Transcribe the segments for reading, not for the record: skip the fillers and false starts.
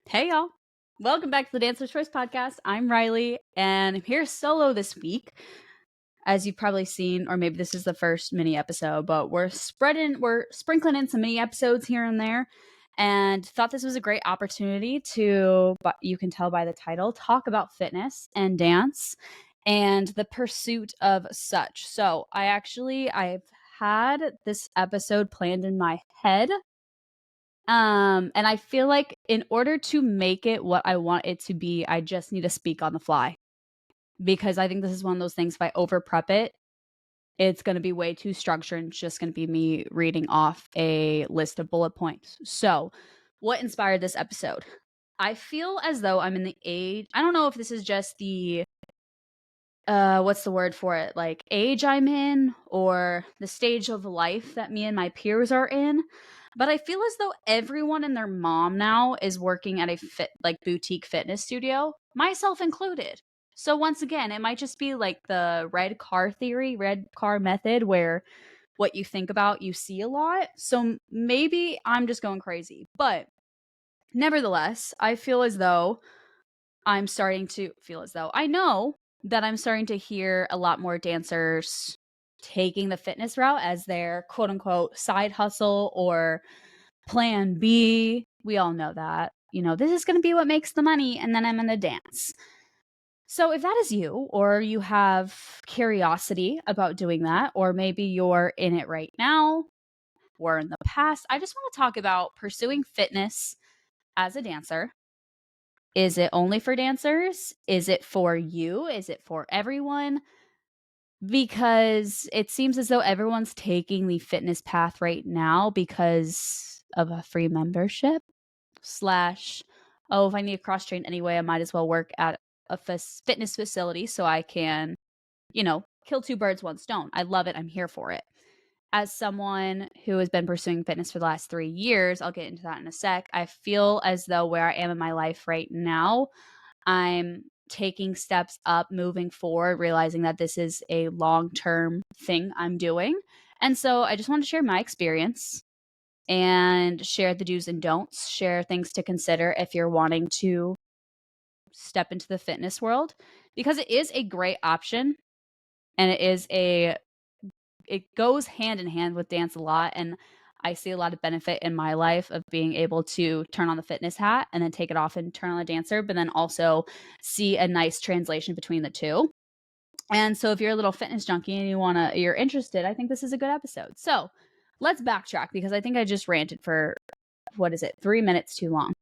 Hey y'all. Welcome back to the Dancer's Choice podcast. I'm Riley and I'm here solo this week. As you've probably seen, or maybe this is the first mini episode, but we're sprinkling in some mini episodes here and there, and thought this was a great opportunity to, but you can tell by the title, talk about fitness and dance and the pursuit of such. So I've had this episode planned in my head, and I feel like in order to make it what I want it to be, I just need to speak on the fly. Because I think this is one of those things, if I over prep it, it's going to be way too structured and it's just going to be me reading off a list of bullet points. So, what inspired this episode? I feel as though I'm in the age, I don't know if this is just the what's the word for it? Like age I'm in or the stage of life that me and my peers are in. But I feel as though everyone and their mom now is working at a boutique fitness studio, myself included. So once again, it might just be like the red car theory, red car method, where what you think about, you see a lot. So maybe I'm just going crazy. But nevertheless, I feel as though I'm starting to feel as though I know that I'm starting to hear a lot more dancers taking the fitness route as their quote unquote side hustle or plan B. We all know that. This is going to be what makes the money, and then I'm going to dance. So, if that is you, or you have curiosity about doing that, or maybe you're in it right now or in the past, I just want to talk about pursuing fitness as a dancer. Is it only for dancers? Is it for you? Is it for everyone? Because it seems as though everyone's taking the fitness path right now because of a free membership slash, oh, if I need to cross train anyway, I might as well work at a fitness facility so I can, kill two birds, one stone. I love it. I'm here for it. As someone who has been pursuing fitness for the last 3 years, I'll get into that in a sec. I feel as though where I am in my life right now, I'm taking steps up, moving forward, realizing that this is a long-term thing I'm doing. And so I just want to share my experience and share the do's and don'ts, share things to consider if you're wanting to step into the fitness world, because it is a great option and it goes hand in hand with dance a lot. And I see a lot of benefit in my life of being able to turn on the fitness hat and then take it off and turn on the dancer, but then also see a nice translation between the two. And so if you're a little fitness junkie and you're interested, I think this is a good episode. So let's backtrack because I think I just ranted for, 3 minutes too long.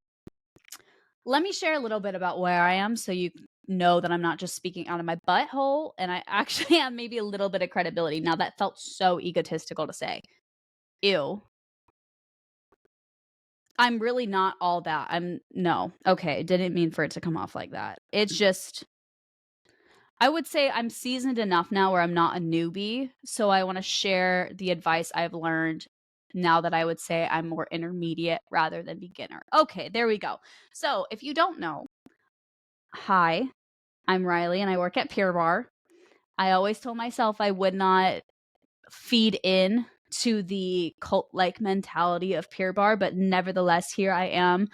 Let me share a little bit about where I am so you know that I'm not just speaking out of my butthole and I actually have maybe a little bit of credibility. Now, that felt so egotistical to say. Ew. I'm really not all that. No. Okay, didn't mean for it to come off like that. It's just, I would say I'm seasoned enough now where I'm not a newbie, so I want to share the advice I've learned now that I would say I'm more intermediate rather than beginner. Okay, there we go. So, if you don't know, hi, I'm Riley and I work at Pure Bar. I always told myself I would not feed in to the cult-like mentality of Pure Bar, but nevertheless, here I am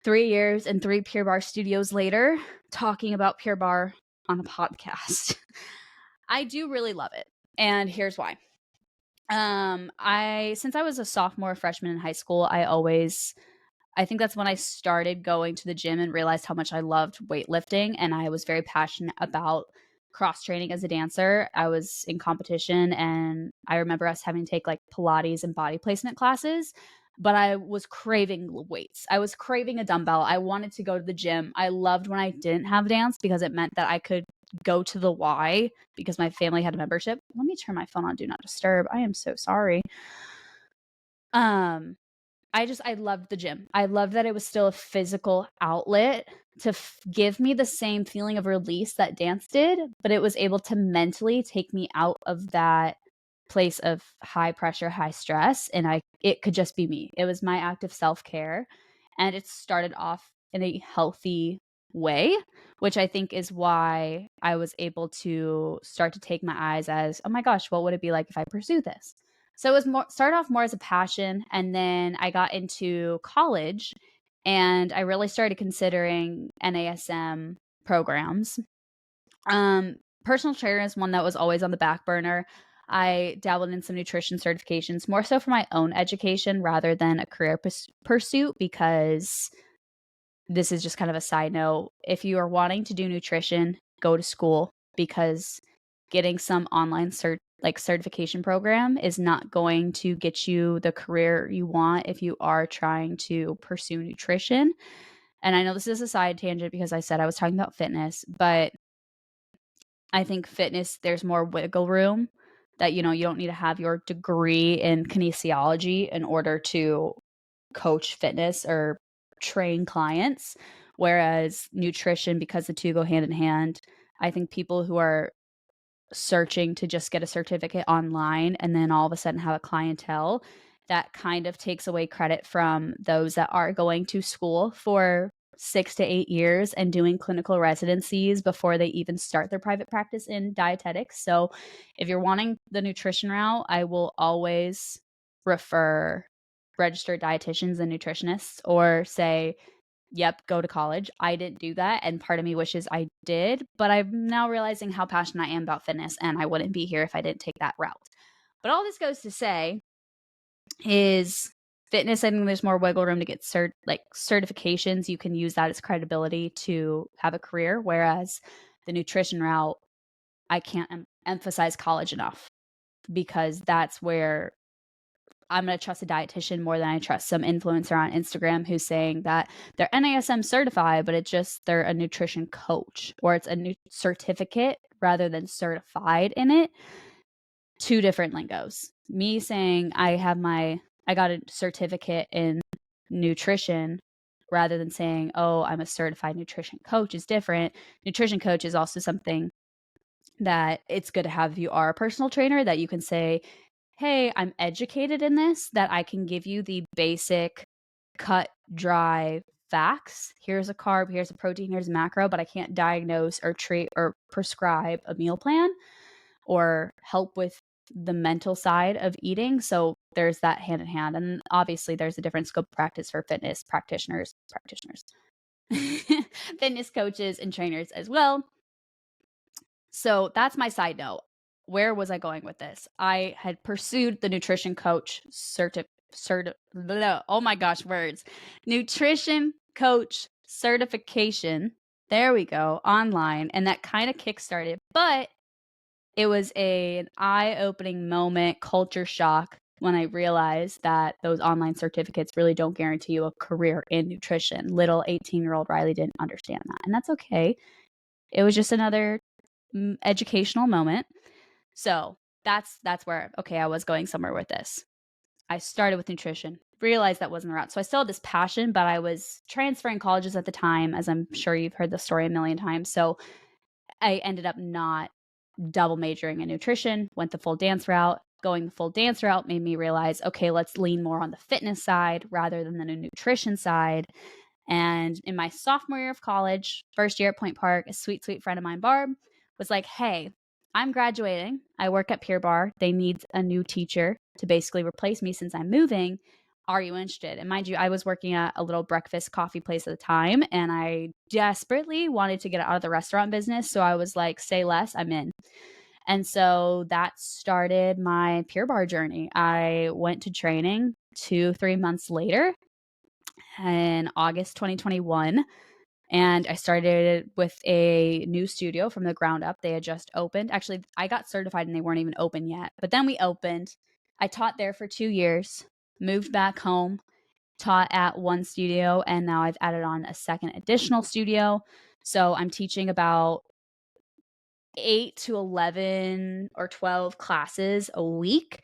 3 years and 3 Pure Bar studios later talking about Pure Bar on a podcast. I do really love it, and here's why. Since I was a sophomore, freshman in high school, I think that's when I started going to the gym and realized how much I loved weightlifting, and I was very passionate about cross training as a dancer. I was in competition, and I remember us having to take like Pilates and body placement classes, but I was craving weights. I was craving a dumbbell. I wanted to go to the gym. I loved when I didn't have dance because it meant that I could go to the Y because my family had a membership. Let me turn my phone on Do Not Disturb. I am so sorry. I loved the gym. I loved that it was still a physical outlet to give me the same feeling of release that dance did, but it was able to mentally take me out of that place of high pressure, high stress, and it could just be me. It was my act of self-care, and it started off in a healthy way, which I think is why I was able to start to take my eyes as, oh my gosh, what would it be like if I pursue this? So it was started off more as a passion, and then I got into college And I really started considering NASM programs. Personal trainer is one that was always on the back burner. I dabbled in some nutrition certifications, more so for my own education rather than a career pursuit, because this is just kind of a side note. If you are wanting to do nutrition, go to school, because getting some online certification program is not going to get you the career you want if you are trying to pursue nutrition. And I know this is a side tangent because I said I was talking about fitness, but I think fitness, there's more wiggle room, that, you don't need to have your degree in kinesiology in order to coach fitness or train clients. Whereas nutrition, because the two go hand in hand, I think people who are searching to just get a certificate online and then all of a sudden have a clientele, that kind of takes away credit from those that are going to school for 6 to 8 years and doing clinical residencies before they even start their private practice in dietetics. So if you're wanting the nutrition route, I will always refer registered dietitians and nutritionists, or say, yep, go to college. I didn't do that, and part of me wishes I did, but I'm now realizing how passionate I am about fitness, and I wouldn't be here if I didn't take that route. But all this goes to say is, fitness, I think there's more wiggle room to get certifications. You can use that as credibility to have a career, whereas the nutrition route, I can't emphasize college enough, because that's where I'm going to trust a dietitian more than I trust some influencer on Instagram who's saying that they're NASM certified, but they're a nutrition coach, or it's a new certificate rather than certified in it. Two different lingos. Me saying I got a certificate in nutrition rather than saying, oh, I'm a certified nutrition coach, is different. Nutrition coach is also something that it's good to have if you are a personal trainer, that you can say, hey, I'm educated in this, that I can give you the basic cut, dry facts. Here's a carb, here's a protein, here's a macro, but I can't diagnose or treat or prescribe a meal plan or help with the mental side of eating. So there's that hand in hand. And obviously there's a different scope of practice for fitness practitioners, fitness coaches and trainers as well. So that's my side note. Where was I going with this? I had pursued the nutrition coach oh my gosh, words. Nutrition coach certification. There we go, online. And that kind of kickstarted. But it was an eye-opening moment, culture shock, when I realized that those online certificates really don't guarantee you a career in nutrition. Little 18-year-old Riley didn't understand that. And that's okay. It was just another educational moment. So that's where, okay, I was going somewhere with this. I started with nutrition, realized that wasn't the route. So I still had this passion, but I was transferring colleges at the time, as I'm sure you've heard the story a million times. So I ended up not double majoring in nutrition, went the full dance route. Going the full dance route made me realize, okay, let's lean more on the fitness side rather than the nutrition side. And in my sophomore year of college, first year at Point Park, a sweet, sweet friend of mine, Barb, was like, hey, I'm graduating. I work at Pure Barre. They need a new teacher to basically replace me since I'm moving. Are you interested? And mind you, I was working at a little breakfast coffee place at the time, and I desperately wanted to get out of the restaurant business. So I was like, say less, I'm in. And so that started my Pure Barre journey. I went to training 2-3 months later in August 2021. And I started with a new studio from the ground up. They had just opened. Actually, I got certified and they weren't even open yet. But then we opened. I taught there for 2 years, moved back home, taught at one studio, and now I've added on a second additional studio. So I'm teaching about 8 to 11 or 12 classes a week.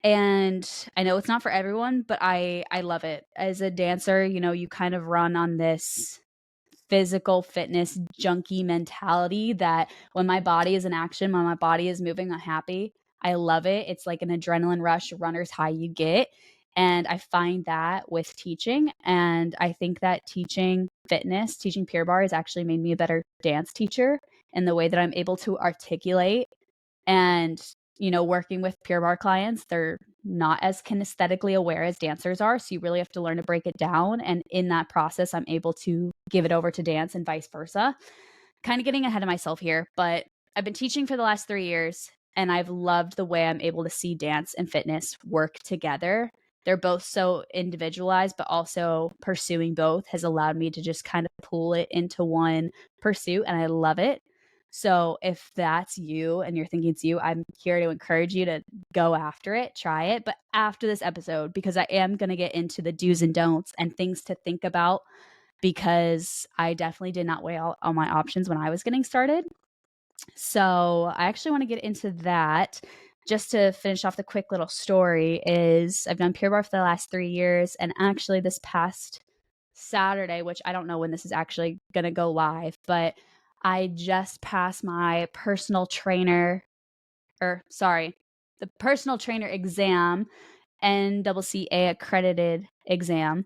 And I know it's not for everyone, but I love it. As a dancer, you kind of run on this physical fitness junkie mentality that when my body is in action, when my body is moving, I'm happy. I love it. It's like an adrenaline rush, runner's high you get. And I find that with teaching. And I think that teaching fitness, teaching Pure Barre, has actually made me a better dance teacher in the way that I'm able to articulate and working with Pure Barre clients, they're not as kinesthetically aware as dancers are. So you really have to learn to break it down. And in that process, I'm able to give it over to dance and vice versa. Kind of getting ahead of myself here, but I've been teaching for the last 3 years and I've loved the way I'm able to see dance and fitness work together. They're both so individualized, but also pursuing both has allowed me to just kind of pull it into one pursuit, and I love it. So if that's you and you're thinking it's you, I'm here to encourage you to go after it, try it. But after this episode, because I am going to get into the do's and don'ts and things to think about, because I definitely did not weigh all my options when I was getting started. So I actually want to get into that. Just to finish off the quick little story is I've done Pure Barre for the last 3 years, and actually this past Saturday, which I don't know when this is actually going to go live, but I just passed my the personal trainer exam, NCCA accredited exam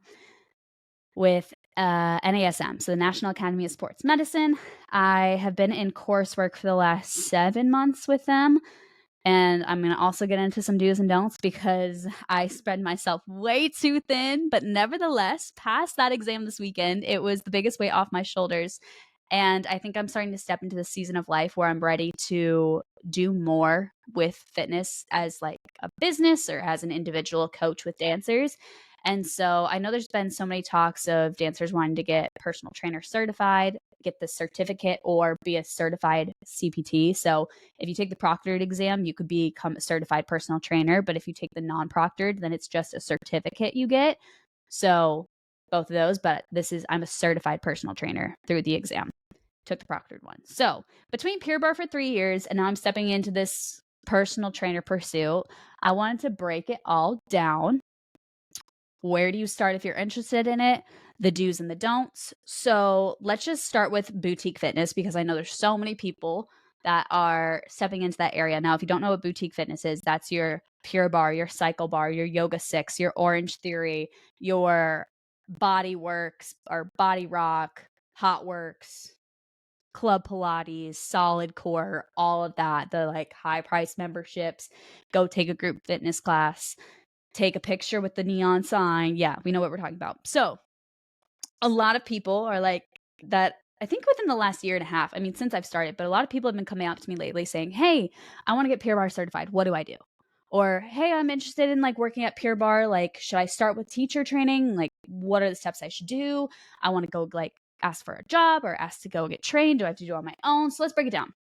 with NASM, so the National Academy of Sports Medicine. I have been in coursework for the last 7 months with them. And I'm going to also get into some do's and don'ts because I spread myself way too thin, but nevertheless, passed that exam this weekend. It was the biggest weight off my shoulders. And I think I'm starting to step into the season of life where I'm ready to do more with fitness as like a business or as an individual coach with dancers. And so I know there's been so many talks of dancers wanting to get personal trainer certified, get the certificate, or be a certified CPT. So if you take the proctored exam, you could become a certified personal trainer. But if you take the non-proctored, then it's just a certificate you get. So both of those, but I'm a certified personal trainer through the exam. Took the proctored one. So between Pure Barre for 3 years and now I'm stepping into this personal trainer pursuit, I wanted to break it all down. Where do you start if you're interested in it? The do's and the don'ts. So let's just start with boutique fitness because I know there's so many people that are stepping into that area. Now, if you don't know what boutique fitness is, that's your Pure Barre, your Cycle Bar, your Yoga 6, your Orange Theory, your Body Works or Body Rock, Hot Works, Club Pilates, Solid Core, all of that, the like high price memberships. Go take a group fitness class, take a picture with the neon sign. Yeah, we know what we're talking about. So a lot of people are like that. I think within the last year and a half, I mean, since I've started, but a lot of people have been coming up to me lately saying, hey, I want to get Pure Barre certified. What do I do? Or, hey, I'm interested in like working at Pure Barre. Like, should I start with teacher training? Like, what are the steps I should do? I want to go like ask for a job or ask to go get trained. Do I have to do it on my own? So let's break it down.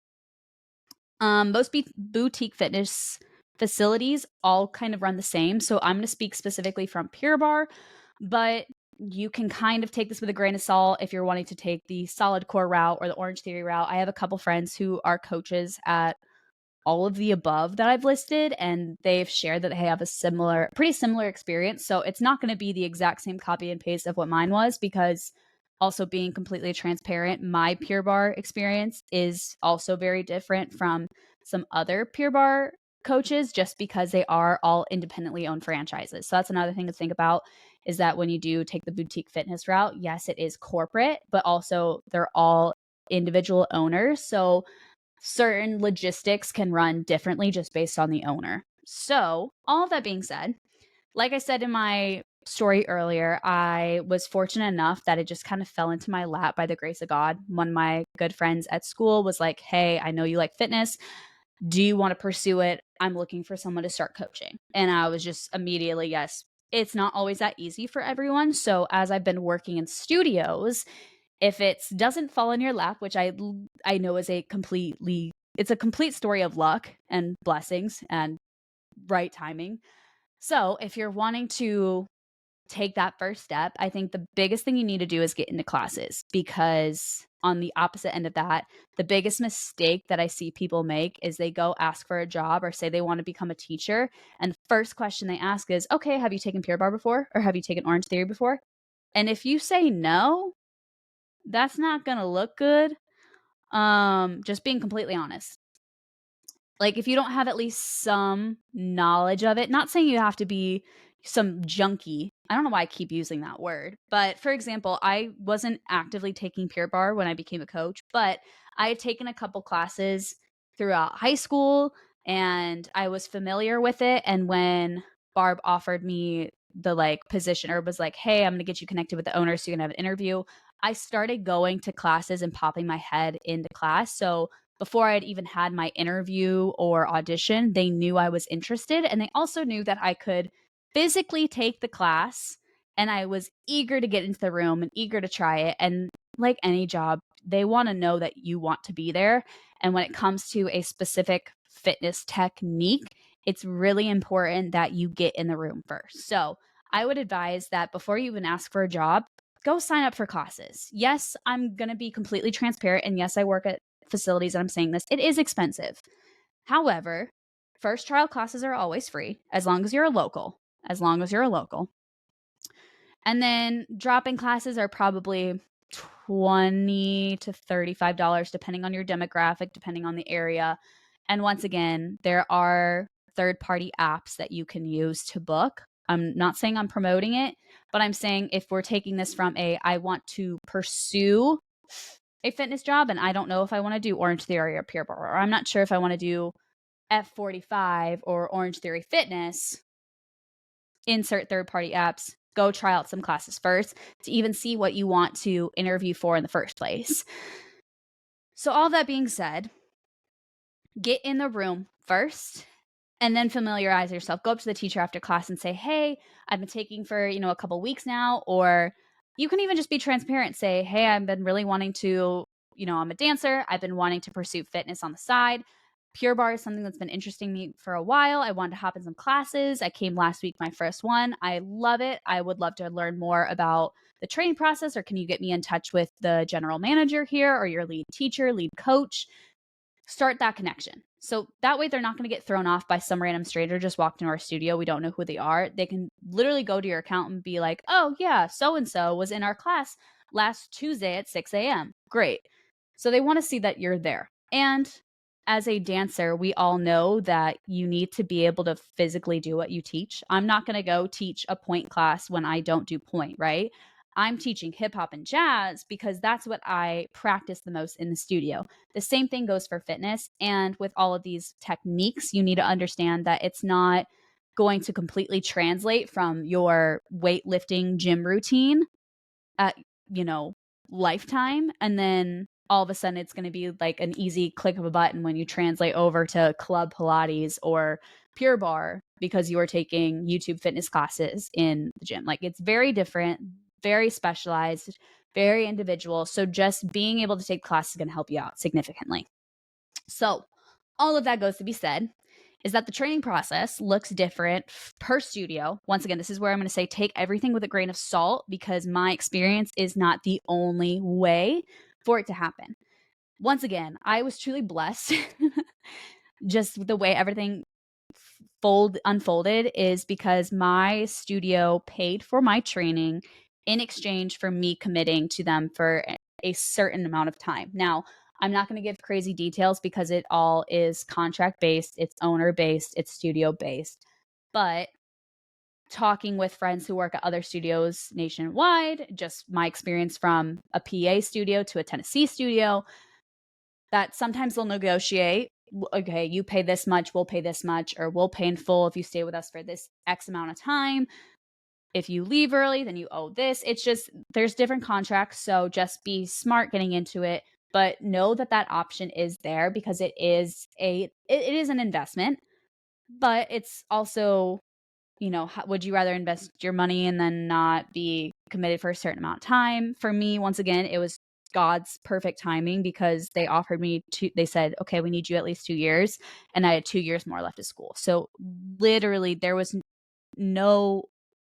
Most boutique fitness facilities all kind of run the same. So I'm going to speak specifically from Pure Barre, but you can kind of take this with a grain of salt if you're wanting to take the solid core route or the Orange Theory route. I have a couple friends who are coaches at all of the above that I've listed, and they've shared that they have a pretty similar experience. So it's not going to be the exact same copy and paste of what mine was, because also being completely transparent, my Pure Barre experience is also very different from some other Pure Barre coaches just because they are all independently owned franchises. So that's another thing to think about, is that when you do take the boutique fitness route, yes, it is corporate, but also they're all individual owners. So certain logistics can run differently just based on the owner. So, all of that being said, like I said in my story earlier, I was fortunate enough that it just kind of fell into my lap by the grace of God. One of my good friends at school was like, hey, I know you like fitness. Do you want to pursue it? I'm looking for someone to start coaching. And I was just immediately, yes. It's not always that easy for everyone. So, as I've been working in studios, if it doesn't fall in your lap, which I know is it's a complete story of luck and blessings and right timing. So if you're wanting to take that first step, I think the biggest thing you need to do is get into classes, because on the opposite end of that, the biggest mistake that I see people make is they go ask for a job or say they want to become a teacher. And the first question they ask is, okay, have you taken Pure Barre before? Or have you taken Orange Theory before? And if you say no, that's not going to look good. Just being completely honest. Like, if you don't have at least some knowledge of it, not saying you have to be some junkie. I don't know why I keep using that word. But for example, I wasn't actively taking Pure Barre when I became a coach, but I had taken a couple classes throughout high school and I was familiar with it. And when Barb offered me the like position, or was like, hey, I'm going to get you connected with the owner so you can have an interview, I started going to classes and popping my head into class. So before I had even had my interview or audition, they knew I was interested. And they also knew that I could physically take the class. And I was eager to get into the room and eager to try it. And like any job, they want to know that you want to be there. And when it comes to a specific fitness technique, it's really important that you get in the room first. So I would advise that before you even ask for a job, go sign up for classes. Yes, I'm going to be completely transparent. And yes, I work at facilities and I'm saying this. It is expensive. However, first trial classes are always free as long as you're a local. As long as you're a local. And then drop-in classes are probably $20 to $35 depending on your demographic, depending on the area. And once again, there are third-party apps that you can use to book. I'm not saying I'm promoting it, but I'm saying if we're taking this from I want to pursue a fitness job and I don't know if I want to do Orange Theory or Pure Barre, or I'm not sure if I want to do F45 or Orange Theory Fitness, insert third-party apps, go try out some classes first to even see what you want to interview for in the first place. So all that being said, get in the room first and then familiarize yourself. Go up to the teacher after class and say, hey, I've been taking for, a couple weeks now. Or you can even just be transparent. Say, hey, I've been really wanting to, I'm a dancer. I've been wanting to pursue fitness on the side. Pure Barre is something that's been interesting me for a while. I wanted to hop in some classes. I came last week, my first one. I love it. I would love to learn more about the training process, or can you get me in touch with the general manager here or your lead teacher, lead coach? Start that connection. So that way they're not going to get thrown off by some random stranger just walked into our studio. We don't know who they are. They can literally go to your account and be like, oh yeah, so-and-so was in our class last Tuesday at 6 a.m. Great. So they want to see that you're there. And as a dancer, we all know that you need to be able to physically do what you teach. I'm not going to go teach a point class when I don't do point, right? I'm teaching hip hop and jazz because that's what I practice the most in the studio. The same thing goes for fitness. And with all of these techniques, you need to understand that it's not going to completely translate from your weightlifting gym routine at, lifetime. And then all of a sudden it's going to be like an easy click of a button when you translate over to Club Pilates or Pure Barre because you are taking YouTube fitness classes in the gym. Like, it's very different, very specialized, very individual. So just being able to take classes is going to help you out significantly. So all of that goes to be said is that the training process looks different per studio. Once again, this is where I'm going to say take everything with a grain of salt because my experience is not the only way for it to happen. Once again, I was truly blessed. Just the way everything unfolded is because my studio paid for my training in exchange for me committing to them for a certain amount of time. Now, I'm not going to give crazy details because it all is contract based, it's owner based, it's studio based. But talking with friends who work at other studios nationwide, just my experience from a PA studio to a Tennessee studio, that sometimes they'll negotiate. Okay, you pay this much, we'll pay this much, or we'll pay in full if you stay with us for this X amount of time. If you leave early, then you owe this. It's just, there's different contracts. So just be smart getting into it, but know that that option is there because it is an investment, but it's also, would you rather invest your money and then not be committed for a certain amount of time? For me, once again, it was God's perfect timing because they offered me they said, okay, we need you at least 2 years. And I had 2 years more left of school. So literally there was no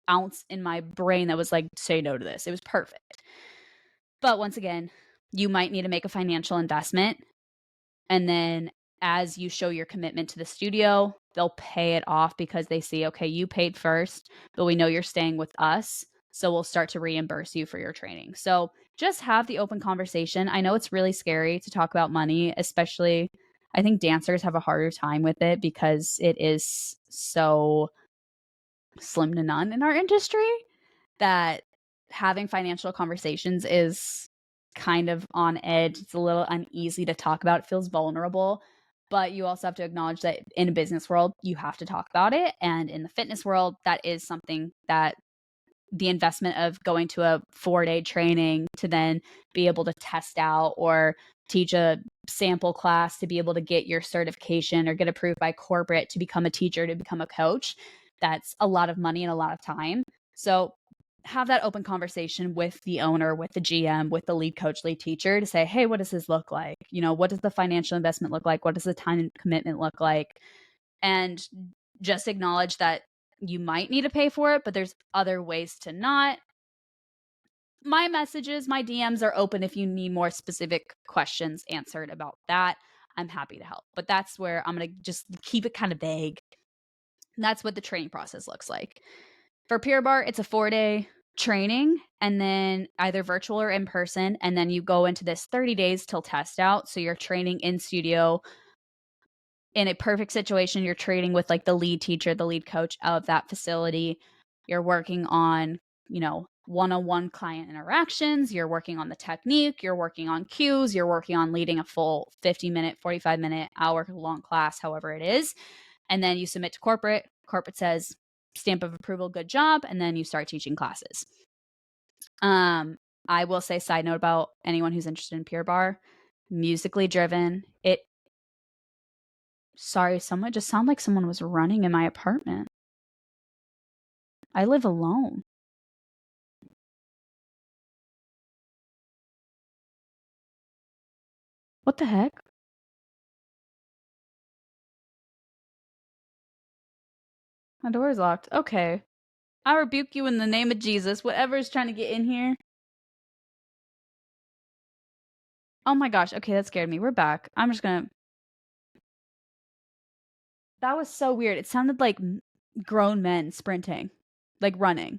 ounce in my brain that was like, say no to this. It was perfect. But once again, you might need to make a financial investment. And then as you show your commitment to the studio, they'll pay it off because they see, okay, you paid first, but we know you're staying with us. So we'll start to reimburse you for your training. So just have the open conversation. I know it's really scary to talk about money, especially I think dancers have a harder time with it because it is so slim to none in our industry that having financial conversations is kind of on edge. It's a little uneasy to talk about. It feels vulnerable. But you also have to acknowledge that in a business world, you have to talk about it. And in the fitness world, that is something that the investment of going to a 4-day training to then be able to test out or teach a sample class to be able to get your certification or get approved by corporate to become a teacher, to become a coach, that's a lot of money and a lot of time. So have that open conversation with the owner, with the GM, with the lead coach, lead teacher to say, hey, what does this look like? What does the financial investment look like? What does the time commitment look like? And just acknowledge that you might need to pay for it, but there's other ways to not. My messages, my DMs are open if you need more specific questions answered about that. I'm happy to help. But that's where I'm going to just keep it kind of vague. And that's what the training process looks like. For Pure Barre, it's a 4-day training and then either virtual or in person. And then you go into this 30 days till test out. So you're training in studio. In a perfect situation, you're training with like the lead teacher, the lead coach of that facility. You're working on, one-on-one client interactions. You're working on the technique. You're working on cues. You're working on leading a full 50-minute, 45-minute, hour-long class, however it is. And then you submit to corporate. Corporate says, stamp of approval, good job. And then you start teaching classes. I will say, side note about anyone who's interested in Pure Barre, musically driven. Sorry, someone just sounded like someone was running in my apartment. I live alone. What the heck? My door is locked. Okay. I rebuke you in the name of Jesus. Whatever is trying to get in here. Oh my gosh. Okay, that scared me. We're back. I'm just gonna. That was so weird. It sounded like grown men sprinting, like running.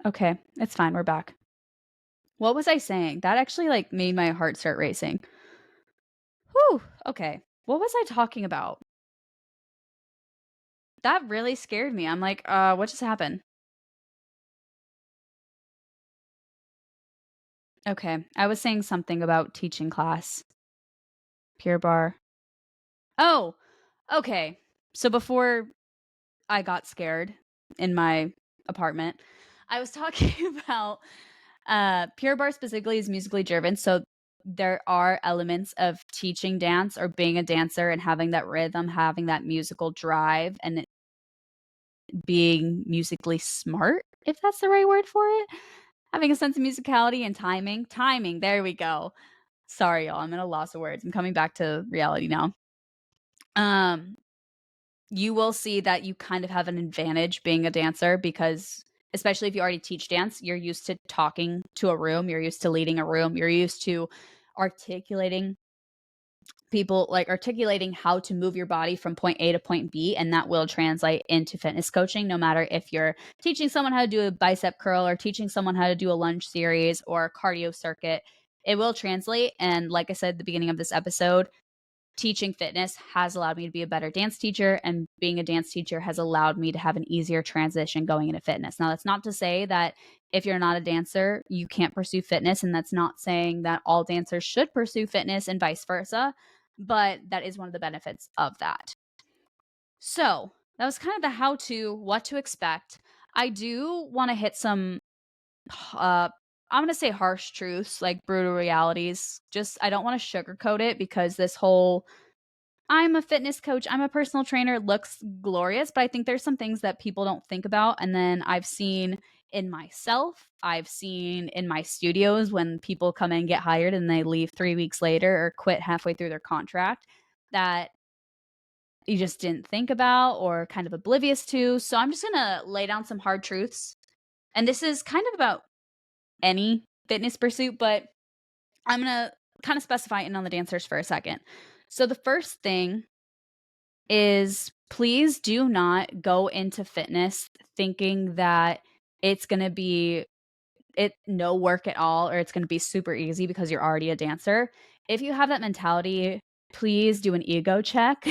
Okay, it's fine. We're back. What was I saying? That actually like made my heart start racing. Whew. Okay. What was I talking about? That really scared me. I'm like, what just happened? Okay. I was saying something about teaching class. Pure Barre. Oh, okay. So before I got scared in my apartment, I was talking about Pure Barre specifically is musically driven. So there are elements of teaching dance or being a dancer and having that rhythm, having that musical drive, and being musically smart, if that's the right word for it. Having a sense of musicality and timing. Timing, there we go. Sorry, y'all. I'm in a loss of words. I'm coming back to reality now. Um, you will see that you kind of have an advantage being a dancer because especially if you already teach dance, you're used to talking to a room, you're used to leading a room, you're used to articulating articulating how to move your body from point A to point B, and that will translate into fitness coaching no matter if you're teaching someone how to do a bicep curl or teaching someone how to do a lunge series or a cardio circuit. It will translate, and like I said at the beginning of this episode, teaching fitness has allowed me to be a better dance teacher, and being a dance teacher has allowed me to have an easier transition going into fitness. Now, that's not to say that if you're not a dancer, you can't pursue fitness, and that's not saying that all dancers should pursue fitness and vice versa, but that is one of the benefits of that. So, that was kind of the how to, what to expect. I do want to hit some I'm going to say harsh truths, like brutal realities. Just I don't want to sugarcoat it because this whole I'm a fitness coach, I'm a personal trainer looks glorious, but I think there's some things that people don't think about. And then I've seen in myself, I've seen in my studios when people come in, get hired, and they leave 3 weeks later or quit halfway through their contract that you just didn't think about or kind of oblivious to. So I'm just going to lay down some hard truths. And this is kind of about any fitness pursuit, but I'm going to kind of specify in on the dancers for a second. So the first thing is please do not go into fitness thinking that it's going to be no work at all or it's going to be super easy because you're already a dancer. If you have that mentality, please do an ego check.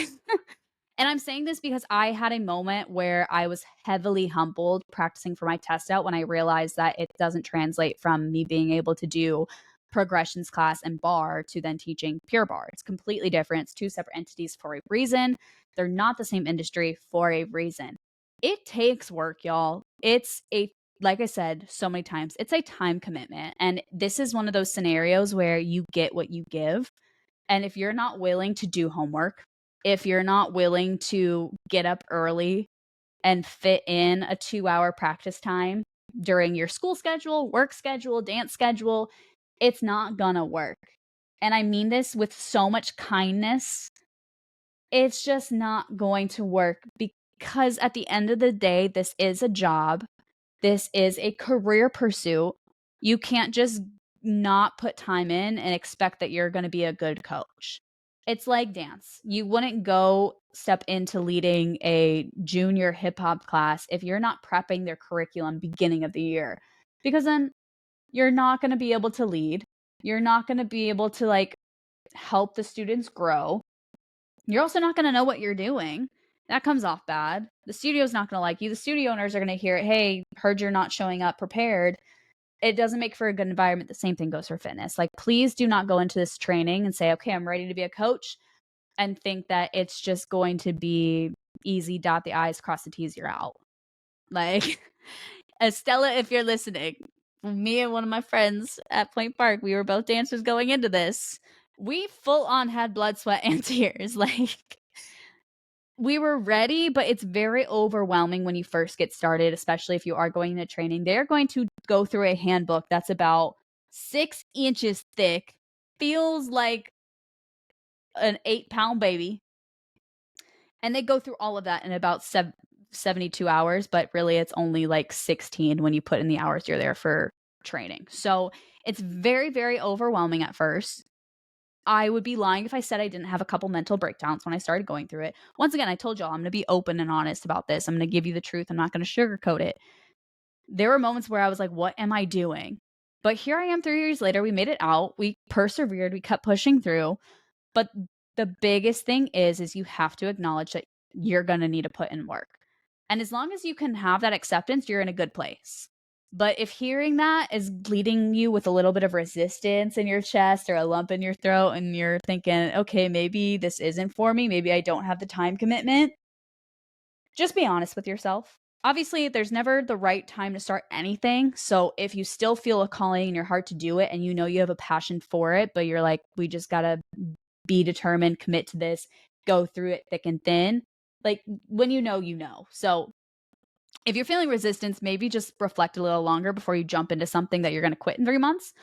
And I'm saying this because I had a moment where I was heavily humbled practicing for my test out when I realized that it doesn't translate from me being able to do progressions class and bar to then teaching pure bar. It's completely different. It's two separate entities for a reason. They're not the same industry for a reason. It takes work, y'all. Like I said so many times, it's a time commitment. And this is one of those scenarios where you get what you give. And if you're not willing to do homework, if you're not willing to get up early and fit in a 2-hour practice time during your school schedule, work schedule, dance schedule, it's not gonna work. And I mean this with so much kindness. It's just not going to work because at the end of the day, this is a job. This is a career pursuit. You can't just not put time in and expect that you're going to be a good coach. It's like dance. You wouldn't go step into leading a junior hip hop class if you're not prepping their curriculum beginning of the year, because then you're not going to be able to lead. You're not going to be able to like help the students grow. You're also not going to know what you're doing. That comes off bad. The studio's not going to like you. The studio owners are going to hear, hey, heard you're not showing up prepared. It doesn't make for a good environment. The same thing goes for fitness. Like, please do not go into this training and say, okay, I'm ready to be a coach, and think that it's just going to be easy, dot the I's, cross the T's, you're out. Like, Estella, if you're listening, me and one of my friends at Point Park, we were both dancers going into this. We full on had blood, sweat, and tears. Like, we were ready, but it's very overwhelming when you first get started, especially if you are going into training. They're going to go through a handbook that's about 6 inches thick, feels like an 8-pound baby. And they go through all of that in about 72 hours, but really it's only like 16 when you put in the hours you're there for training. So it's very, very overwhelming at first. I would be lying if I said I didn't have a couple mental breakdowns when I started going through it. Once again, I told y'all I'm going to be open and honest about this. I'm going to give you the truth. I'm not going to sugarcoat it. There were moments where I was like, what am I doing? But here I am 3 years later. We made it out. We persevered. We kept pushing through. But the biggest thing is you have to acknowledge that you're going to need to put in work. And as long as you can have that acceptance, you're in a good place. But if hearing that is leading you with a little bit of resistance in your chest or a lump in your throat, and you're thinking, okay, maybe this isn't for me, maybe I don't have the time commitment, just be honest with yourself. Obviously, there's never the right time to start anything. So if you still feel a calling in your heart to do it and you know you have a passion for it, but you're like, we just got to be determined, commit to this, go through it thick and thin. Like, when you know, you know. So if you're feeling resistance, maybe just reflect a little longer before you jump into something that you're going to quit in 3 months.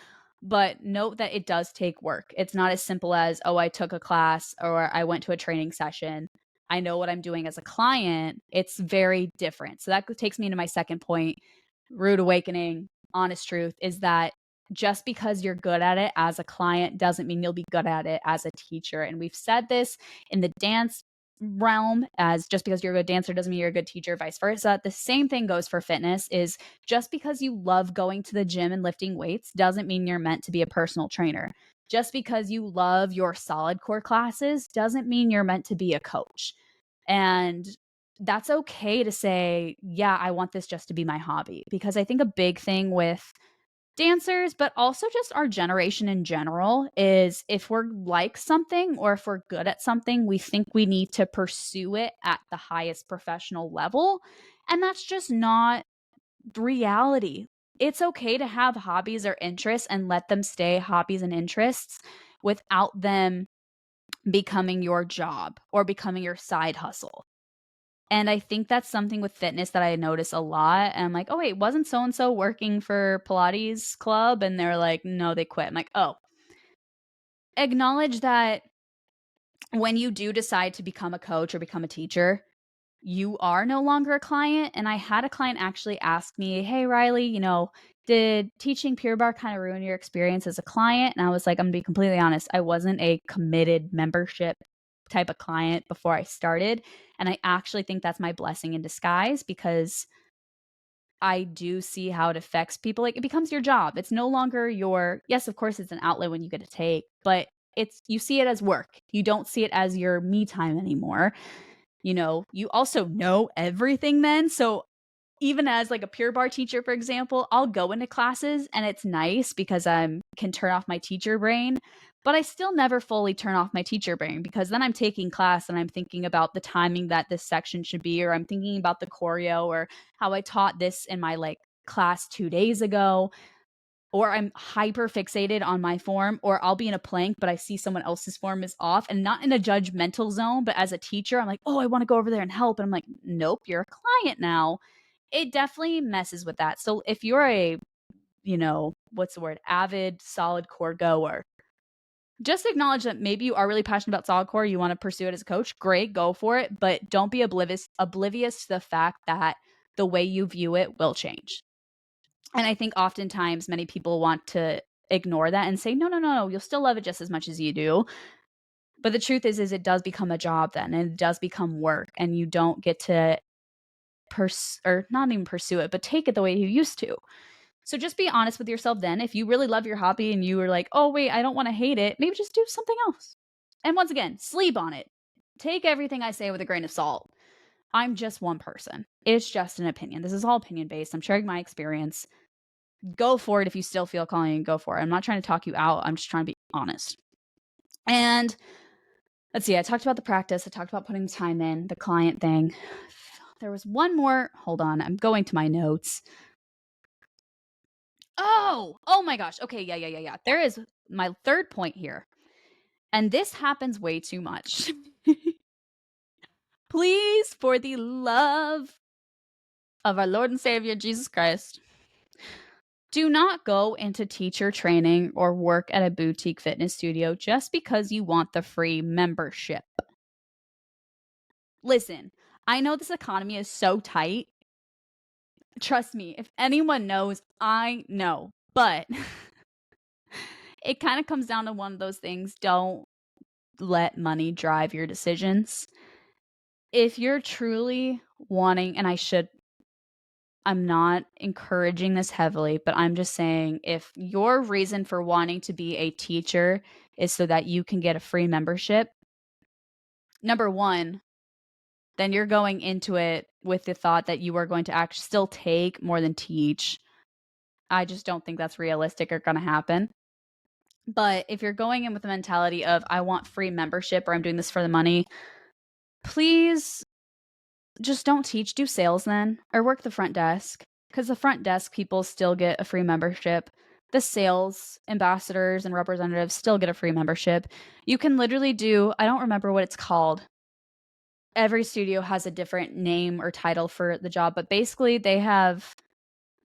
But note that it does take work. It's not as simple as, oh, I took a class or I went to a training session. I know what I'm doing as a client. It's very different. So that takes me into my second point. Rude awakening, honest truth, is that just because you're good at it as a client doesn't mean you'll be good at it as a teacher. And we've said this in the dance realm, as just because you're a good dancer doesn't mean you're a good teacher, vice versa. The same thing goes for fitness. Is just because you love going to the gym and lifting weights doesn't mean you're meant to be a personal trainer. Just because you love your solid core classes doesn't mean you're meant to be a coach. And that's okay to say, yeah, I want this just to be my hobby. Because I think a big thing with dancers, but also just our generation in general, is if we're like something or if we're good at something, we think we need to pursue it at the highest professional level. And that's just not reality. It's okay to have hobbies or interests and let them stay hobbies and interests without them becoming your job or becoming your side hustle. And I think that's something with fitness that I notice a lot. And I'm like, oh, wait, wasn't so and so working for Pilates Club? And they're like, no, they quit. I'm like, oh, acknowledge that when you do decide to become a coach or become a teacher, you are no longer a client. And I had a client actually ask me, hey, Riley, did teaching Pure Barre kind of ruin your experience as a client? And I was like, I'm going to be completely honest. I wasn't a committed membership type of client before I started. And I actually think that's my blessing in disguise, because I do see how it affects people. Like, it becomes your job. It's no longer yes, of course it's an outlet when you get to take, but you see it as work. You don't see it as your me time anymore. You also know everything then. So even as like a Pure Barre teacher, for example, I'll go into classes and it's nice because I can turn off my teacher brain, but I still never fully turn off my teacher brain because then I'm taking class and I'm thinking about the timing that this section should be, or I'm thinking about the choreo or how I taught this in my like class 2 days ago, or I'm hyper fixated on my form, or I'll be in a plank, but I see someone else's form is off, and not in a judgmental zone, but as a teacher, I'm like, oh, I want to go over there and help. And I'm like, nope, you're a client now. It definitely messes with that. So if you're a, what's the word, avid solid core goer, just acknowledge that maybe you are really passionate about solid core. You want to pursue it as a coach. Great, go for it. But don't be oblivious to the fact that the way you view it will change. And I think oftentimes many people want to ignore that and say, no, no, no, no, you'll still love it just as much as you do. But the truth is it does become a job then, and it does become work, and you don't get to or not even pursue it, but take it the way you used to. So just be honest with yourself then. If you really love your hobby and you were like, oh, wait, I don't want to hate it, maybe just do something else. And once again, sleep on it. Take everything I say with a grain of salt. I'm just one person. It's just an opinion. This is all opinion based. I'm sharing my experience. Go for it if you still feel calling and go for it. I'm not trying to talk you out. I'm just trying to be honest. And let's see, I talked about the practice. I talked about putting the time in, the client thing. There was one more. Hold on. I'm going to my notes. Oh my gosh. Okay. Yeah. There is my third point here. And this happens way too much. Please, for the love of our Lord and Savior, Jesus Christ, do not go into teacher training or work at a boutique fitness studio just because you want the free membership. Listen, I know this economy is so tight. Trust me, if anyone knows, I know. But it kind of comes down to one of those things. Don't let money drive your decisions. If you're truly wanting, and I'm not encouraging this heavily, but I'm just saying if your reason for wanting to be a teacher is so that you can get a free membership, number one, then you're going into it with the thought that you are going to actually still take more than teach. I just don't think that's realistic or going to happen. But if you're going in with the mentality of, I want free membership or I'm doing this for the money, please just don't teach. Do sales then, or work the front desk, because the front desk people still get a free membership. The sales ambassadors and representatives still get a free membership. You can literally do, I don't remember what it's called. Every studio has a different name or title for the job, but basically they have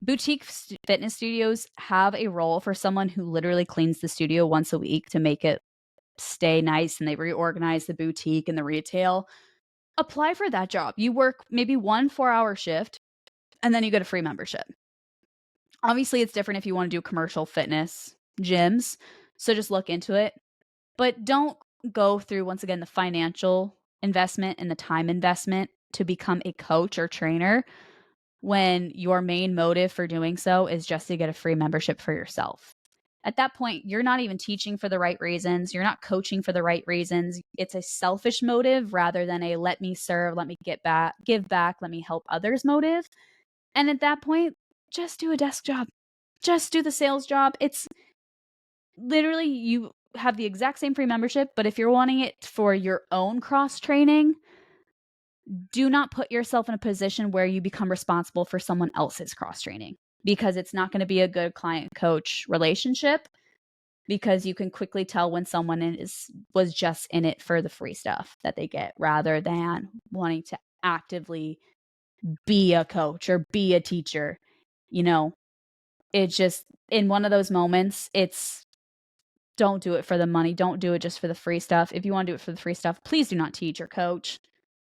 boutique fitness studios have a role for someone who literally cleans the studio once a week to make it stay nice, and they reorganize the boutique and the retail. Apply for that job. You work maybe 1 4-hour shift and then you get a free membership. Obviously, it's different if you want to do commercial fitness gyms. So just look into it. But don't go through, once again, the financial investment and the time investment to become a coach or trainer when your main motive for doing so is just to get a free membership for yourself. At that point, you're not even teaching for the right reasons. You're not coaching for the right reasons. It's a selfish motive rather than a let me serve, let me give back, let me help others motive. And at that point, just do a desk job. Just do the sales job. It's literally, you have the exact same free membership, but if you're wanting it for your own cross training, do not put yourself in a position where you become responsible for someone else's cross training, because it's not going to be a good client coach relationship, because you can quickly tell when someone was just in it for the free stuff that they get rather than wanting to actively be a coach or be a teacher. It's just in one of those moments, it's don't do it for the money. Don't do it just for the free stuff. If you want to do it for the free stuff, please do not teach or coach.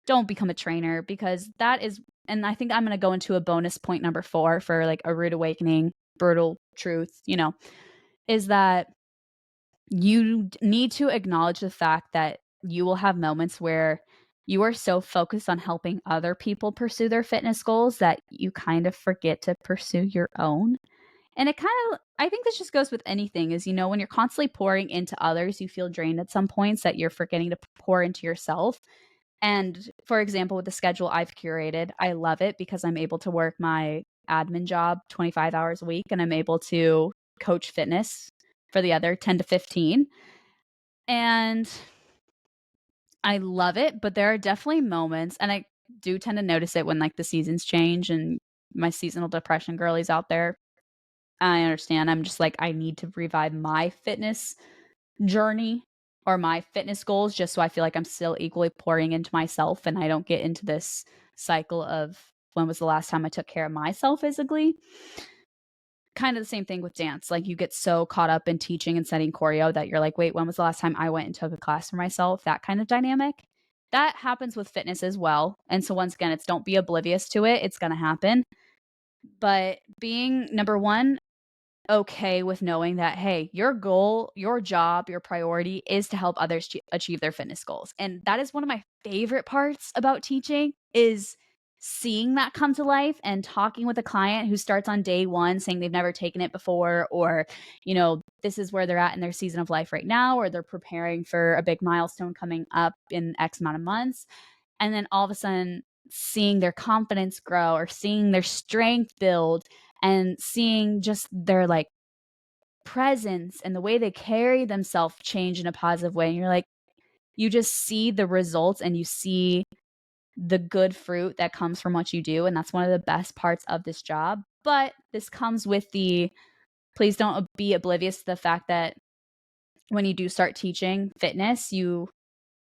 Don't become a trainer, because that is, and I think I'm going to go into a bonus point number 4 for like a rude awakening, brutal truth, is that you need to acknowledge the fact that you will have moments where you are so focused on helping other people pursue their fitness goals that you kind of forget to pursue your own. And I think this just goes with anything is, when you're constantly pouring into others, you feel drained at some points that you're forgetting to pour into yourself. And for example, with the schedule I've curated, I love it because I'm able to work my admin job 25 hours a week and I'm able to coach fitness for the other 10 to 15. And I love it, but there are definitely moments, and I do tend to notice it when like the seasons change and my seasonal depression girlies out there. I understand. I'm just like, I need to revive my fitness journey or my fitness goals just so I feel like I'm still equally pouring into myself and I don't get into this cycle of when was the last time I took care of myself physically. Kind of the same thing with dance. Like you get so caught up in teaching and setting choreo that you're like, wait, when was the last time I went and took a class for myself? That kind of dynamic. That happens with fitness as well. And so once again, it's don't be oblivious to it. It's going to happen. But being number one, okay with knowing that, hey, your goal, your job, your priority is to help others achieve their fitness goals. And that is one of my favorite parts about teaching is seeing that come to life and talking with a client who starts on day one saying they've never taken it before, or, this is where they're at in their season of life right now, or they're preparing for a big milestone coming up in X amount of months. And then all of a sudden seeing their confidence grow or seeing their strength build and seeing just their like presence and the way they carry themselves change in a positive way. And you're like, you just see the results and you see the good fruit that comes from what you do. And that's one of the best parts of this job. But this comes with the please don't be oblivious to the fact that when you do start teaching fitness, you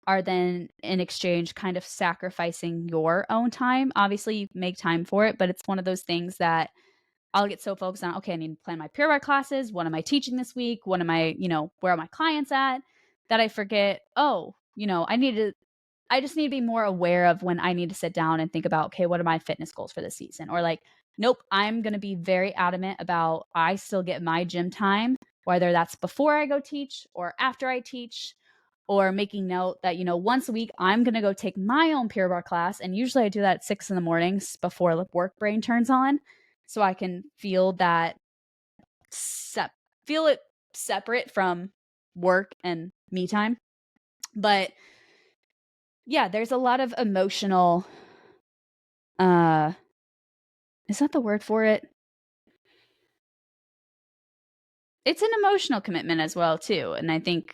are then in exchange kind of sacrificing your own time. Obviously, you make time for it, but it's one of those things that I'll get so focused on, okay, I need to plan my pure barre classes. What am I teaching this week? What am I, where are my clients at? That I forget, I just need to be more aware of when I need to sit down and think about, okay, what are my fitness goals for this season? Or like, nope, I'm going to be very adamant about I still get my gym time, whether that's before I go teach or after I teach, or making note that, once a week, I'm going to go take my own pure barre class. And usually I do that at 6 in the mornings before the work brain turns on. So I can feel that, feel it separate from work and me time. But yeah, there's a lot of emotional, is that the word for it? It's an emotional commitment as well too. And I think,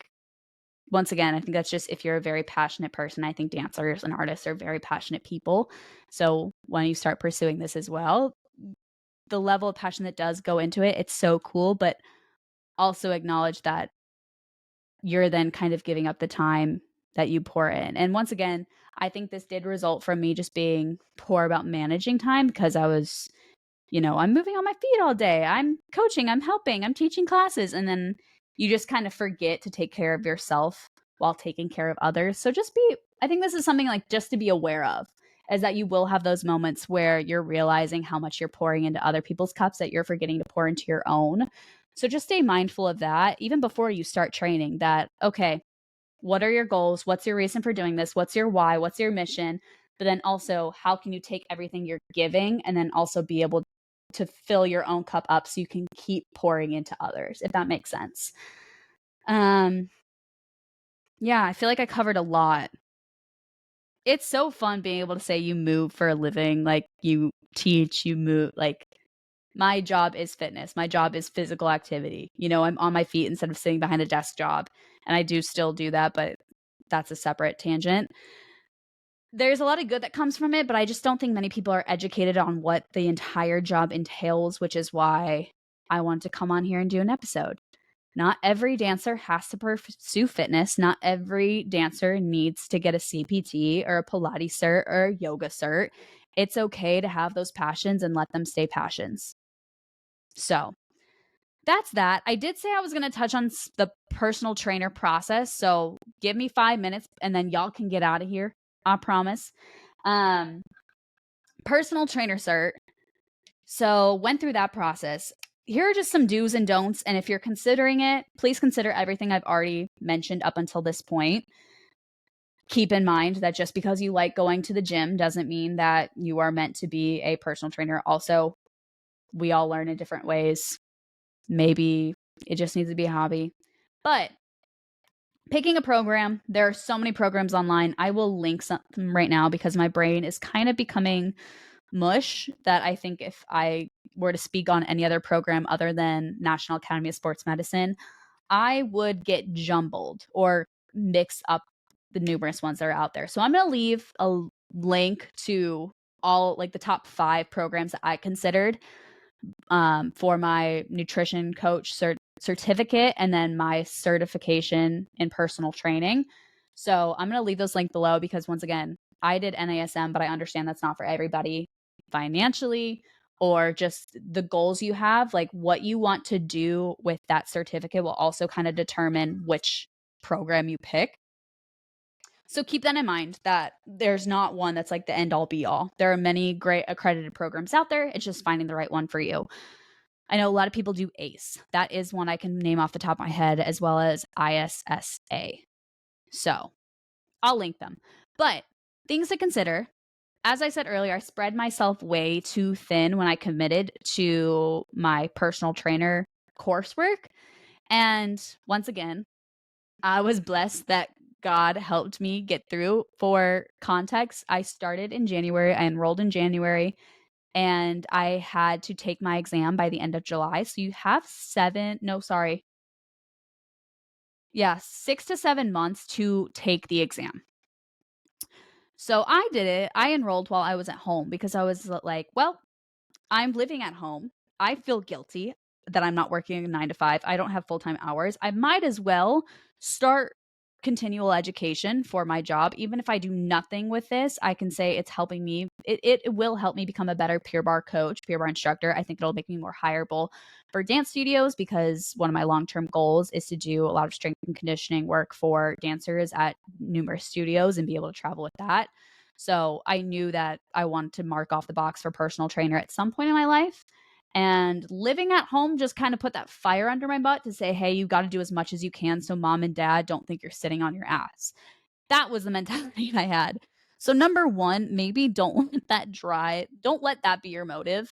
once again, I think that's just if you're a very passionate person. I think dancers and artists are very passionate people. So when you start pursuing this as well, the level of passion that does go into it, it's so cool, but also acknowledge that you're then kind of giving up the time that you pour in. And once again, I think this did result from me just being poor about managing time because I was, I'm moving on my feet all day. I'm coaching, I'm helping, I'm teaching classes. And then you just kind of forget to take care of yourself while taking care of others. So I think this is something like just to be aware of, is that you will have those moments where you're realizing how much you're pouring into other people's cups that you're forgetting to pour into your own. So just stay mindful of that even before you start training, that, okay, what are your goals? What's your reason for doing this? What's your why? What's your mission? But then also, how can you take everything you're giving and then also be able to fill your own cup up so you can keep pouring into others, if that makes sense. Yeah, I feel like I covered a lot. It's so fun being able to say you move for a living, like you teach, you move, like my job is fitness. My job is physical activity. I'm on my feet instead of sitting behind a desk job. And I do still do that, but that's a separate tangent. There's a lot of good that comes from it, but I just don't think many people are educated on what the entire job entails, which is why I wanted to come on here and do an episode. Not every dancer has to pursue fitness. Not every dancer needs to get a CPT or a Pilates cert or a yoga cert. It's okay to have those passions and let them stay passions. So that's that. I did say I was going to touch on the personal trainer process. So give me 5 minutes and then y'all can get out of here. I promise. Personal trainer cert. So went through that process. Here are just some do's and don'ts. And if you're considering it, please consider everything I've already mentioned up until this point. Keep in mind that just because you like going to the gym doesn't mean that you are meant to be a personal trainer. Also, we all learn in different ways. Maybe it just needs to be a hobby. But picking a program. There are so many programs online. I will link some right now because my brain is kind of becoming mush, that I think if I were to speak on any other program other than National Academy of Sports Medicine, I would get jumbled or mix up the numerous ones that are out there. So I'm going to leave a link to all like the top 5 programs that I considered for my nutrition coach certificate and then my certification in personal training. So I'm going to leave those linked below because once again, I did NASM, but I understand that's not for everybody financially or just the goals you have. Like what you want to do with that certificate will also kind of determine which program you pick. So keep that in mind that there's not one that's like the end all be all. There are many great accredited programs out there. It's just finding the right one for you. I know a lot of people do ACE. That is one I can name off the top of my head, as well as ISSA. So I'll link them. But things to consider. As I said earlier, I spread myself way too thin when I committed to my personal trainer coursework. And once again, I was blessed that God helped me get through. For context, I started in January. I enrolled in January and I had to take my exam by the end of July. So you have 6 to 7 months to take the exam. So I did it. I enrolled while I was at home because I was like, well, I'm living at home. I feel guilty that I'm not working a 9 to 5. I don't have full-time hours. I might as well start continual education for my job. Even if I do nothing with this, I can say it's helping me. It will help me become a better pure barre coach, pure barre instructor. I think it'll make me more hireable for dance studios because one of my long-term goals is to do a lot of strength and conditioning work for dancers at numerous studios and be able to travel with that. So I knew that I wanted to mark off the box for personal trainer at some point in my life. And living at home just kind of put that fire under my butt to say, hey, you got to do as much as you can so mom and dad don't think you're sitting on your ass. That was the mentality I had. So number 1, maybe don't let that be your motive.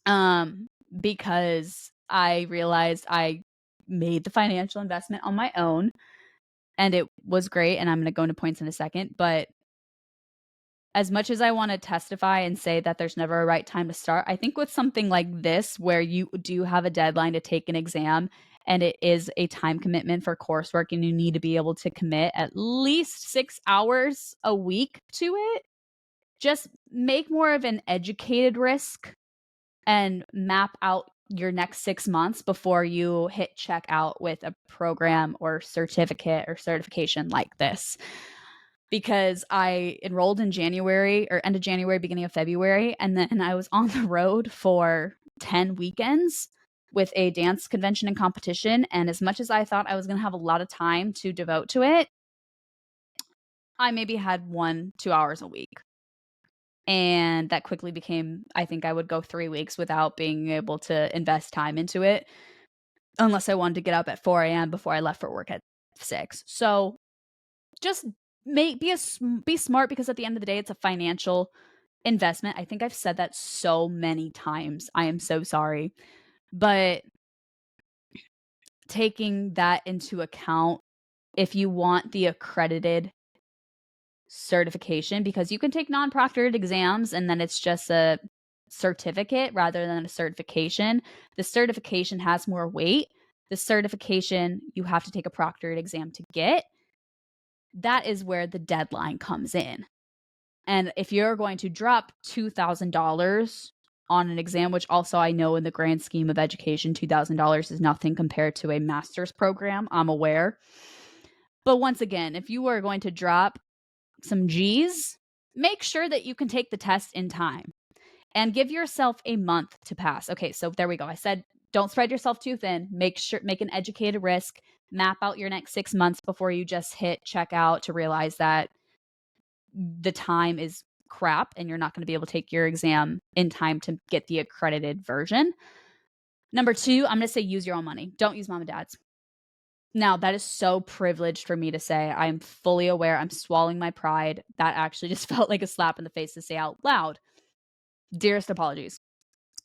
Because I realized I made the financial investment on my own and it was great. And I'm going to go into points in a second, but as much as I want to testify and say that there's never a right time to start, I think with something like this, where you do have a deadline to take an exam and it is a time commitment for coursework and you need to be able to commit at least 6 hours a week to it, just make more of an educated risk and map out your next 6 months before you hit checkout with a program or certificate or certification like this. Because I enrolled in January or end of January, beginning of February. And then I was on the road for 10 weekends with a dance convention and competition. And as much as I thought I was going to have a lot of time to devote to it, I maybe had 1-2 hours a week. And that quickly became, I think I would go 3 weeks without being able to invest time into it, unless I wanted to get up at 4 a.m. before I left for work at 6. So just be smart, because at the end of the day, it's a financial investment. I think I've said that so many times. I am so sorry. But taking that into account, if you want the accredited certification, because you can take non-proctored exams and then it's just a certificate rather than a certification. The certification has more weight. The certification, you have to take a proctored exam to get. That is where the deadline comes in. And if you're going to drop $2,000 on an exam, which also I know in the grand scheme of education, $2,000 is nothing compared to a master's program, I'm aware. But once again, if you are going to drop some G's, make sure that you can take the test in time and give yourself a month to pass. Okay, so there we go. I said, don't spread yourself too thin. Make an educated risk. Map out your next 6 months before you just hit checkout to realize that the time is crap and you're not going to be able to take your exam in time to get the accredited version. Number 2, I'm going to say use your own money. Don't use mom and dad's. Now, that is so privileged for me to say. I'm fully aware. I'm swallowing my pride. That actually just felt like a slap in the face to say out loud. Dearest apologies.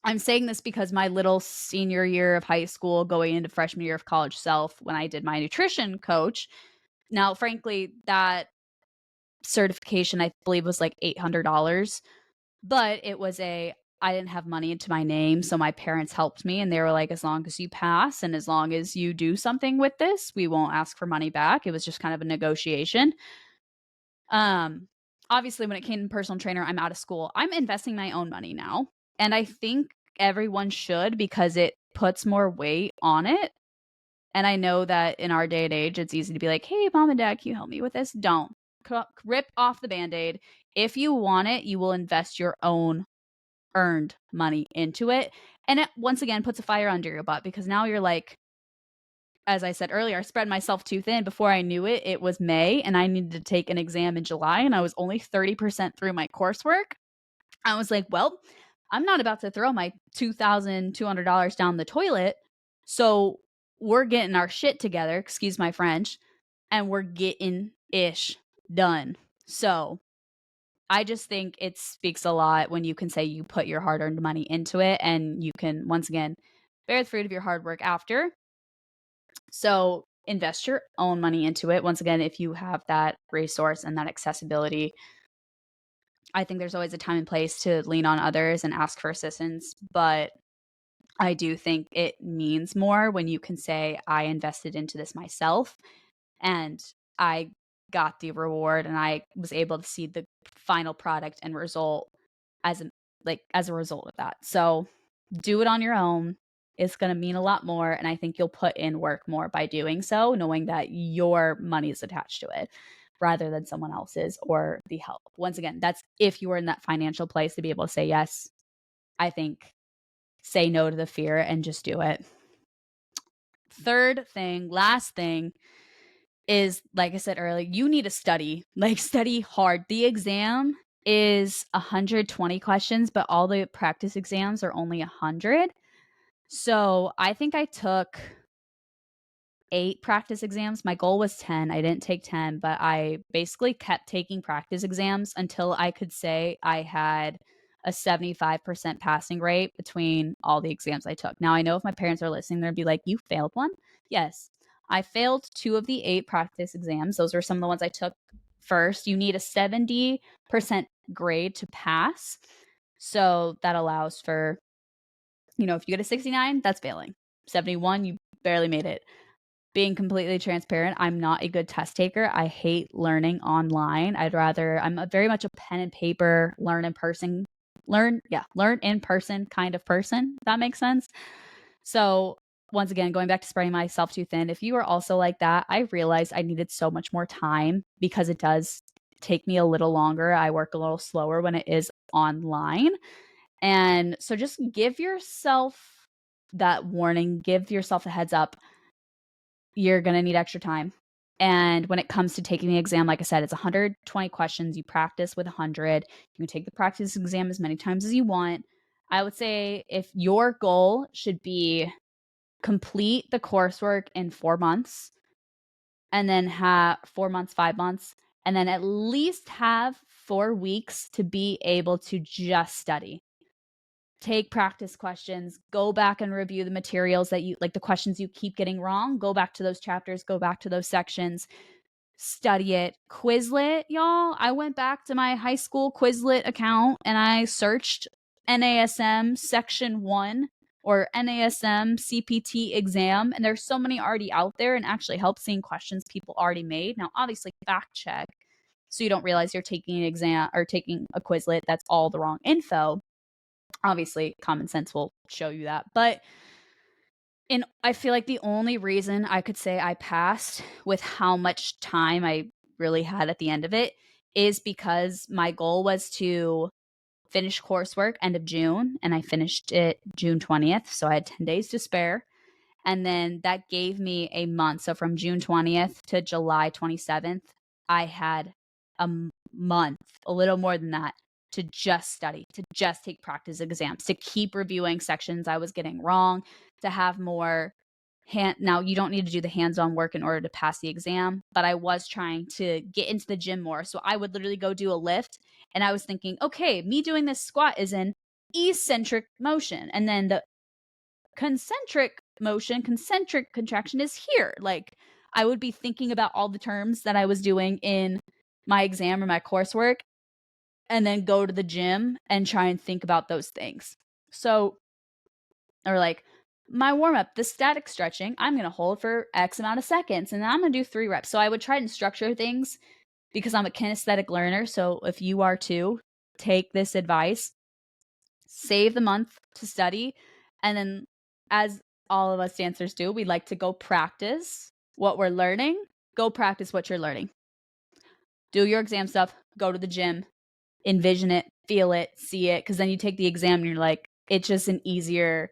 I'm saying this because my little senior year of high school, going into freshman year of college self, when I did my nutrition coach, now, frankly, that certification, I believe, was like $800, but I didn't have money into my name. So my parents helped me and they were like, as long as you pass and as long as you do something with this, we won't ask for money back. It was just kind of a negotiation. Um, Obviously, when it came to personal trainer, I'm out of school. I'm investing my own money now. And I think everyone should because it puts more weight on it. And I know that in our day and age, it's easy to be like, hey, mom and dad, can you help me with this? Don't. Rip off the band aid. If you want it, you will invest your own earned money into it. And it once again puts a fire under your butt because now you're like, as I said earlier, I spread myself too thin. Before I knew it, it was May and I needed to take an exam in July and I was only 30% through my coursework. I was like, well, I'm not about to throw my $2,200 down the toilet. So we're getting our shit together, excuse my French, and we're getting ish done. So I just think it speaks a lot when you can say you put your hard earned money into it and you can, once again, bear the fruit of your hard work after. So invest your own money into it. Once again, if you have that resource and that accessibility, I think there's always a time and place to lean on others and ask for assistance. But I do think it means more when you can say, I invested into this myself and I got the reward and I was able to see the final product and result as a result of that. So do it on your own. It's going to mean a lot more and I think you'll put in work more by doing so, knowing that your money is attached to it rather than someone else's or the help. Once again, that's if you were in that financial place to be able to say yes. I think say no to the fear and just do it. Third thing, last thing is, like I said earlier, you need to study, like study hard. The exam is 120 questions, but all the practice exams are only 100. So I think I took 8 practice exams. My goal was 10. I didn't take 10, but I basically kept taking practice exams until I could say I had a 75% passing rate between all the exams I took. Now, I know if my parents are listening, they'll be like, you failed one? Yes. I failed 2 of the 8 practice exams. Those were some of the ones I took first. You need a 70% grade to pass. So that allows for, if you get a 69, that's failing. 71, you barely made it. Being completely transparent, I'm not a good test taker. I hate learning online. I'm very much a pen and paper, learn in person kind of person, if that makes sense. So once again, going back to spreading myself too thin, if you are also like that, I realized I needed so much more time because it does take me a little longer. I work a little slower when it is online. And so just give yourself that warning, give yourself a heads up. You're going to need extra time. And when it comes to taking the exam, like I said, it's 120 questions. You practice with 100. You can take the practice exam as many times as you want. I would say if your goal should be complete the coursework in 4 months and then have 4 months, 5 months, and then at least have 4 weeks to be able to just study. Take practice questions, go back and review the materials that you like, the questions you keep getting wrong, go back to those chapters, go back to those sections, study it. Quizlet, y'all. I went back to my high school Quizlet account and I searched NASM section 1 or NASM CPT exam, and there's so many already out there and actually helps seeing questions people already made. Now, obviously, fact check so you don't realize you're taking an exam or taking a Quizlet that's all the wrong info. Obviously, common sense will show you that. But I feel like the only reason I could say I passed with how much time I really had at the end of it is because my goal was to finish coursework end of June, and I finished it June 20th. So I had 10 days to spare. And then that gave me a month. So from June 20th to July 27th, I had a month, a little more than that, to just study, to just take practice exams, to keep reviewing sections I was getting wrong, to have more now you don't need to do the hands-on work in order to pass the exam, but I was trying to get into the gym more. So I would literally go do a lift and I was thinking, okay, me doing this squat is an eccentric motion. And then the concentric motion, concentric contraction is here. Like I would be thinking about all the terms that I was doing in my exam or my coursework and then go to the gym and try and think about those things. So, or like my warm up, the static stretching, I'm going to hold for X amount of seconds and then I'm going to do 3 reps. So I would try and structure things because I'm a kinesthetic learner. So if you are too, take this advice, save the month to study. And then, as all of us dancers do, we like to go practice what we're learning. Go practice what you're learning. Do your exam stuff, go to the gym, envision it, feel it, see it. Because then you take the exam and you're like, it's just an easier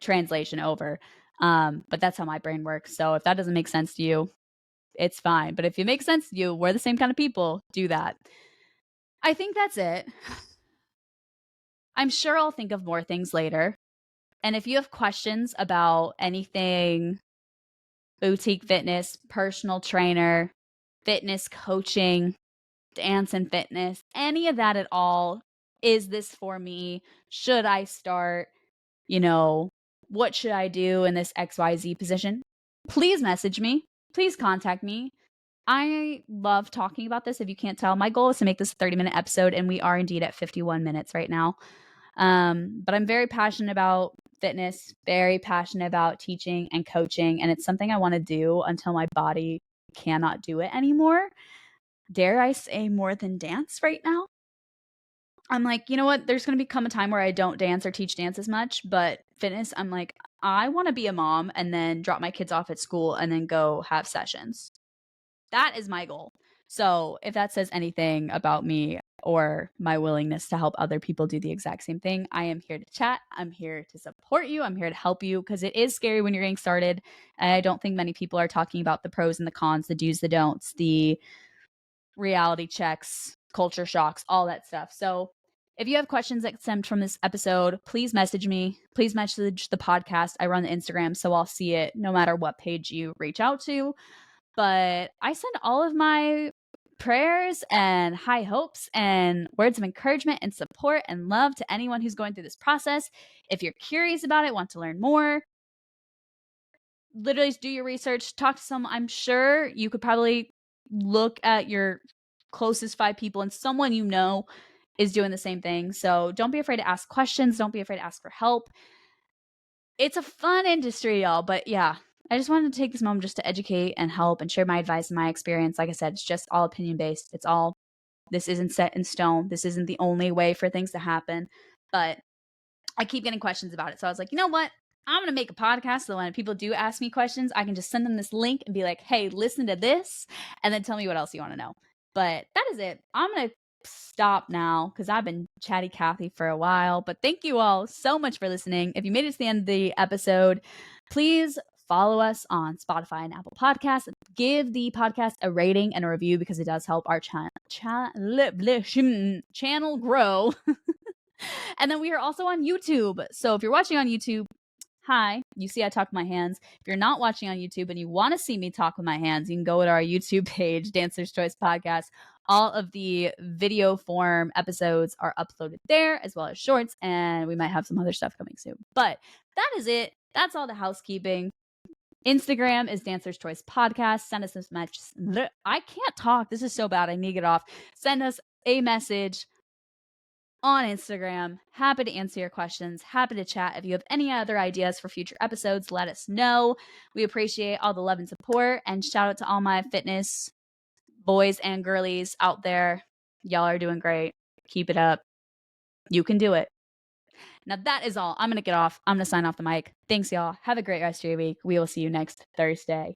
translation over. But that's how my brain works. So if that doesn't make sense to you, it's fine. But if it makes sense to you, we're the same kind of people, do that. I think that's it. I'm sure I'll think of more things later. And if you have questions about anything boutique fitness, personal trainer, fitness coaching, dance and fitness, any of that at all, is this for me? Should I start? What should I do in this XYZ position? Please message me. Please contact me. I love talking about this. If you can't tell, my goal is to make this a 30-minute episode, and we are indeed at 51 minutes right now. But I'm very passionate about fitness, very passionate about teaching and coaching, and it's something I want to do until my body cannot do it anymore. Dare I say more than dance right now? I'm like, you know what? There's going to become a time where I don't dance or teach dance as much, but fitness, I'm like, I want to be a mom and then drop my kids off at school and then go have sessions. That is my goal. So if that says anything about me or my willingness to help other people do the exact same thing, I am here to chat. I'm here to support you. I'm here to help you because it is scary when you're getting started. And I don't think many people are talking about the pros and the cons, the do's, the don'ts, the reality checks, culture shocks, all that stuff. So if you have questions that stemmed from this episode, please message me. Please message the podcast. I run the Instagram, so I'll see it no matter what page you reach out to. But I send all of my prayers and high hopes and words of encouragement and support and love to anyone who's going through this process. If you're curious about it, want to learn more, literally do your research, talk to someone. I'm sure you could probably look at your closest 5 people and someone you know is doing the same thing. So don't be afraid to ask questions. Don't be afraid to ask for help. It's a fun industry, y'all. But yeah, I just wanted to take this moment just to educate and help and share my advice and my experience. Like I said, it's just all opinion based. This isn't set in stone. This isn't the only way for things to happen. But I keep getting questions about it. So I was like, you know what? I'm going to make a podcast so when people do ask me questions, I can just send them this link and be like, hey, listen to this, and then tell me what else you want to know. But that is it. I'm going to stop now because I've been chatty Cathy for a while. But thank you all so much for listening. If you made it to the end of the episode, please follow us on Spotify and Apple Podcasts. Give the podcast a rating and a review because it does help our channel grow. And then we are also on YouTube. So if you're watching on YouTube, hi, you see I talk with my hands. If you're not watching on YouTube and you want to see me talk with my hands, you can go to our YouTube page, Dancer's Choice Podcast. All of the video form episodes are uploaded there, as well as shorts, and we might have some other stuff coming soon. But that is it. That's all the housekeeping. Instagram is Dancer's Choice Podcast. Send us a message. I can't talk. This is so bad. I need to get off. Send us a message on Instagram. Happy to answer your questions. Happy to chat. If you have any other ideas for future episodes, let us know. We appreciate all the love and support. And shout out to all my fitness boys and girlies out there. Y'all are doing great. Keep it up. You can do it. Now that is all. I'm going to get off. I'm going to sign off the mic. Thanks, y'all. Have a great rest of your week. We will see you next Thursday.